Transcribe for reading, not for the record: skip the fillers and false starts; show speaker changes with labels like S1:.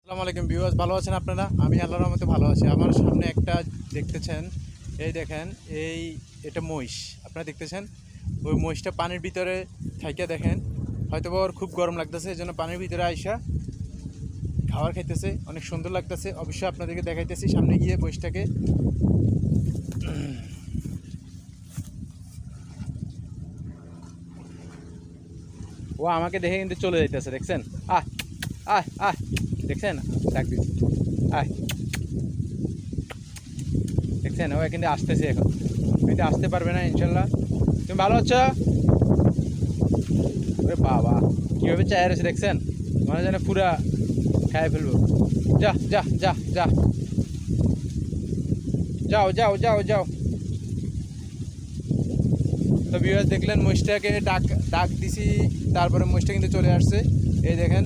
S1: আসসালামু আলাইকুম ভিউয়ার্স, ভালো আছেন আপনারা? আমি আল্লাহর রহমতে ভালো আছি। আমার সামনে একটা দেখতেছেন, এই দেখেন, এটা মহিষ আপনারা দেখতেছেন। ওই মহিষটা পানির ভিতরে থাইকা দেখেন, হয়তো বা ওর খুব গরম লাগতেছে, এই জন্য পানির ভিতরে আইসা খাবার খাইতেছে, অনেক সুন্দর লাগতেছে। অবশ্যই আপনাদেরকে দেখাইতেছি সামনে গিয়ে মহিষটাকে। ও আমাকে দেখে কিন্তু চলে যাইতেছে, দেখছেন? আহ আহ আহ দেখছেন, ডাক দিচ্ছি, আহ দেখছেন, ও কিন্তু আসতেছে, এখন কিন্তু আসতে পারবে না ইনশাল্লাহ। তুমি ভালো আছো? ওরে বাবা, কীভাবে চায় রয়েছে দেখছেন, মনে যেন পুরা খাই ফেলবো। যা যা যা যা, যাও যাও যাও যাও। তো ভিউয়ার্স দেখলেন, মহিষটাকে ডাক ডাক দিছি, তারপরে মহিষটা কিন্তু চলে আসছে। এই দেখেন,